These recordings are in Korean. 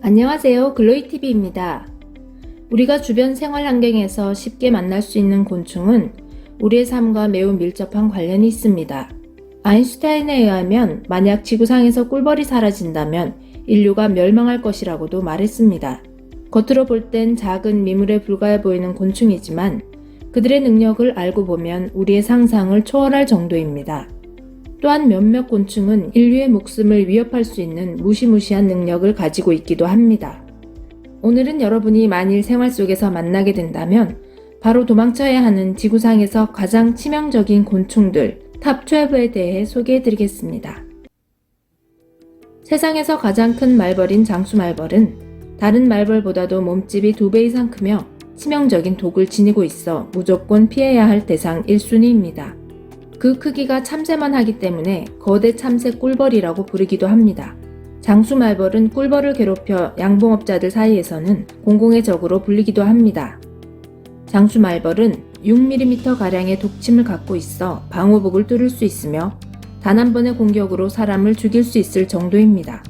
안녕하세요. 글로이TV입니다. 우리가 주변 생활 환경에서 쉽게 만날 수 있는 곤충은 우리의 삶과 매우 밀접한 관련이 있습니다. 아인슈타인에 의하면 만약 지구상에서 꿀벌이 사라진다면 인류가 멸망할 것이라고도 말했습니다. 겉으로 볼 땐 작은 미물에 불과해 보이는 곤충이지만 그들의 능력을 알고 보면 우리의 상상을 초월할 정도입니다. 또한 몇몇 곤충은 인류의 목숨을 위협할 수 있는 무시무시한 능력을 가지고 있기도 합니다. 오늘은 여러분이 만일 생활 속에서 만나게 된다면 바로 도망쳐야 하는 지구상에서 가장 치명적인 곤충들 탑 12에 대해 소개해드리겠습니다. 세상에서 가장 큰 말벌인 장수말벌은 다른 말벌보다도 몸집이 2배 이상 크며 치명적인 독을 지니고 있어 무조건 피해야 할 대상 1순위입니다. 그 크기가 참새만 하기 때문에 거대 참새 꿀벌이라고 부르기도 합니다. 장수말벌은 꿀벌을 괴롭혀 양봉업자들 사이에서는 공공의 적으로 불리기도 합니다. 장수말벌은 6mm가량의 독침을 갖고 있어 방호복을 뚫을 수 있으며 단 한 번의 공격으로 사람을 죽일 수 있을 정도입니다.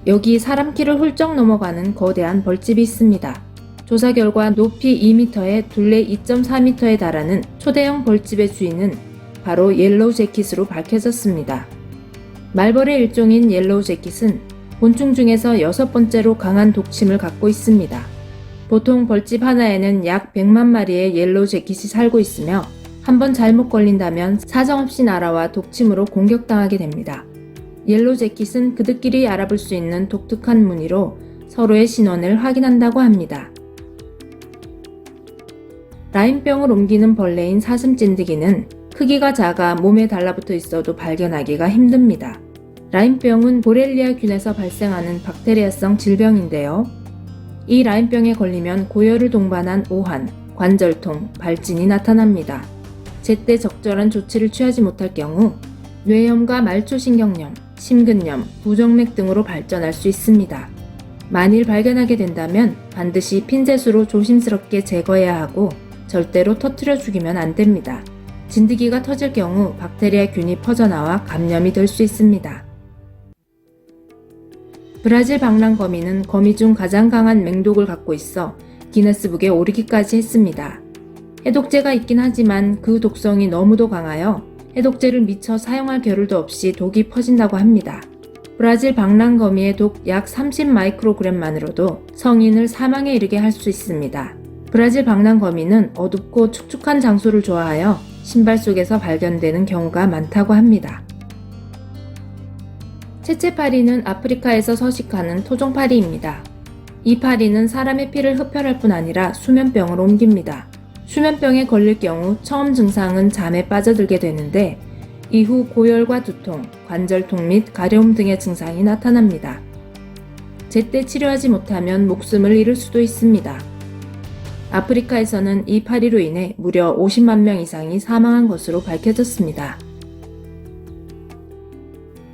여기 사람 키를 훌쩍 넘어가는 거대한 벌집이 있습니다. 조사 결과 높이 2m에 둘레 2.4m에 달하는 초대형 벌집의 주인은 바로 옐로우 재킷으로 밝혀졌습니다. 말벌의 일종인 옐로우 재킷은 곤충 중에서 6번째로 강한 독침을 갖고 있습니다. 보통 벌집 하나에는 약 100만 마리의 옐로우 재킷이 살고 있으며 한번 잘못 걸린다면 사정없이 날아와 독침으로 공격당하게 됩니다. 옐로우 재킷은 그들끼리 알아볼 수 있는 독특한 무늬로 서로의 신원을 확인한다고 합니다. 라임병을 옮기는 벌레인 사슴찐드기는 크기가 작아 몸에 달라붙어 있어도 발견하기가 힘듭니다. 라임병은 보렐리아균에서 발생하는 박테리아성 질병인데요. 이 라임병에 걸리면 고열을 동반한 오한, 관절통, 발진이 나타납니다. 제때 적절한 조치를 취하지 못할 경우 뇌염과 말초신경염, 심근염, 부정맥 등으로 발전할 수 있습니다. 만일 발견하게 된다면 반드시 핀셋으로 조심스럽게 제거해야 하고 절대로 터뜨려 죽이면 안 됩니다. 진드기가 터질 경우 박테리아 균이 퍼져나와 감염이 될 수 있습니다. 브라질 방랑거미는 거미 중 가장 강한 맹독을 갖고 있어 기네스북에 오르기까지 했습니다. 해독제가 있긴 하지만 그 독성이 너무도 강하여 해독제를 미처 사용할 겨를도 없이 독이 퍼진다고 합니다. 브라질 방랑거미의 독 약 30마이크로그램만으로도 성인을 사망에 이르게 할 수 있습니다. 브라질 방랑거미는 어둡고 축축한 장소를 좋아하여 신발 속에서 발견되는 경우가 많다고 합니다. 채채파리는 아프리카에서 서식하는 토종파리입니다. 이 파리는 사람의 피를 흡혈할 뿐 아니라 수면병을 옮깁니다. 수면병에 걸릴 경우 처음 증상은 잠에 빠져들게 되는데 이후 고열과 두통, 관절통 및 가려움 등의 증상이 나타납니다. 제때 치료하지 못하면 목숨을 잃을 수도 있습니다. 아프리카에서는 이 파리로 인해 무려 50만 명 이상이 사망한 것으로 밝혀졌습니다.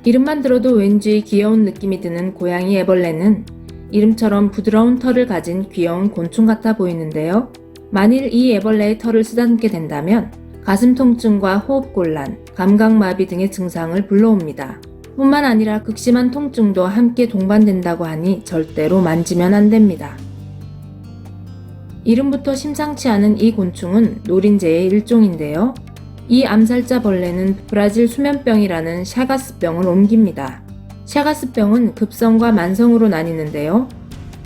이름만 들어도 왠지 귀여운 느낌이 드는 고양이 애벌레는 이름처럼 부드러운 털을 가진 귀여운 곤충 같아 보이는데요. 만일 이 애벌레의 털을 쓰다듬게 된다면 가슴 통증과 호흡곤란, 감각마비 등의 증상을 불러옵니다. 뿐만 아니라 극심한 통증도 함께 동반된다고 하니 절대로 만지면 안 됩니다. 이름부터 심상치 않은 이 곤충은 노린재의 일종인데요. 이 암살자 벌레는 브라질 수면병이라는 샤가스병을 옮깁니다. 샤가스병은 급성과 만성으로 나뉘는데요.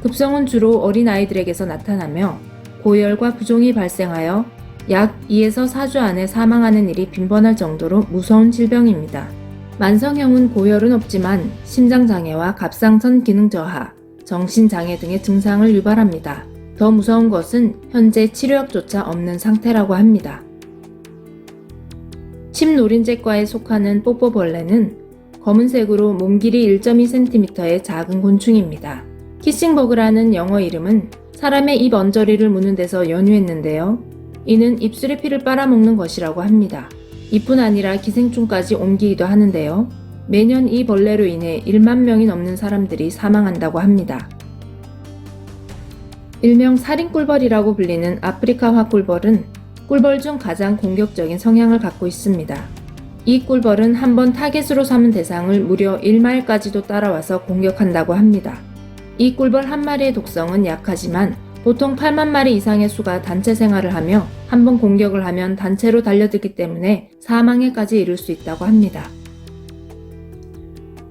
급성은 주로 어린아이들에게서 나타나며 고열과 부종이 발생하여 약 2에서 4주 안에 사망하는 일이 빈번할 정도로 무서운 질병입니다. 만성형은 고열은 없지만 심장장애와 갑상선 기능 저하, 정신장애 등의 증상을 유발합니다. 더 무서운 것은 현재 치료약조차 없는 상태라고 합니다. 침노린재과에 속하는 뽀뽀벌레는 검은색으로 몸 길이 1.2cm의 작은 곤충입니다. 키싱버그라는 영어 이름은 사람의 입 언저리를 무는 데서 연유했는데요. 이는 입술의 피를 빨아먹는 것이라고 합니다. 이뿐 아니라 기생충까지 옮기기도 하는데요. 매년 이 벌레로 인해 1만 명이 넘는 사람들이 사망한다고 합니다. 일명 살인꿀벌이라고 불리는 아프리카 화꿀벌은 꿀벌 중 가장 공격적인 성향을 갖고 있습니다. 이 꿀벌은 한번 타겟으로 삼은 대상을 무려 1마일까지도 따라와서 공격한다고 합니다. 이 꿀벌 한 마리의 독성은 약하지만 보통 8만 마리 이상의 수가 단체 생활을 하며 한번 공격을 하면 단체로 달려들기 때문에 사망에까지 이를 수 있다고 합니다.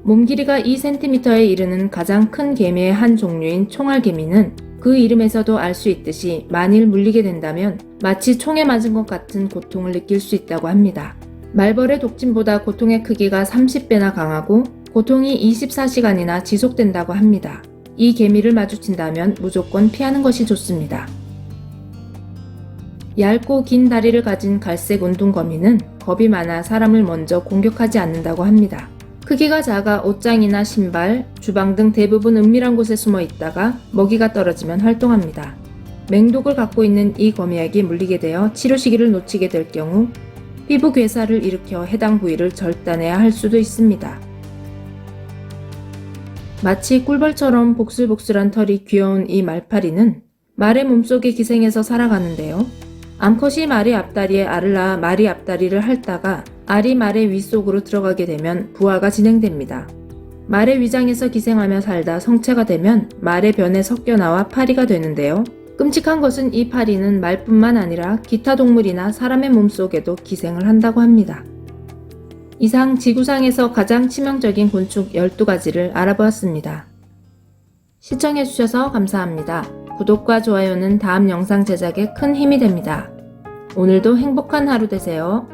몸 길이가 2cm에 이르는 가장 큰 개미의 한 종류인 총알개미는 그 이름에서도 알 수 있듯이 만일 물리게 된다면 마치 총에 맞은 것 같은 고통을 느낄 수 있다고 합니다. 말벌의 독침보다 고통의 크기가 30배나 강하고 고통이 24시간이나 지속된다고 합니다. 이 개미를 마주친다면 무조건 피하는 것이 좋습니다. 얇고 긴 다리를 가진 갈색 운동거미는 겁이 많아 사람을 먼저 공격하지 않는다고 합니다. 크기가 작아 옷장이나 신발, 주방 등 대부분 은밀한 곳에 숨어 있다가 먹이가 떨어지면 활동합니다. 맹독을 갖고 있는 이 거미에게 물리게 되어 치료 시기를 놓치게 될 경우 피부 괴사를 일으켜 해당 부위를 절단해야 할 수도 있습니다. 마치 꿀벌처럼 복슬복슬한 털이 귀여운 이 말파리는 말의 몸속에 기생해서 살아가는데요. 암컷이 말의 앞다리에 알을 낳아 말이 앞다리를 핥다가 알이 말의 위 속으로 들어가게 되면 부화가 진행됩니다. 말의 위장에서 기생하며 살다 성체가 되면 말의 변에 섞여 나와 파리가 되는데요. 끔찍한 것은 이 파리는 말뿐만 아니라 기타 동물이나 사람의 몸속에도 기생을 한다고 합니다. 이상 지구상에서 가장 치명적인 곤충 12가지를 알아보았습니다. 시청해주셔서 감사합니다. 구독과 좋아요는 다음 영상 제작에 큰 힘이 됩니다. 오늘도 행복한 하루 되세요.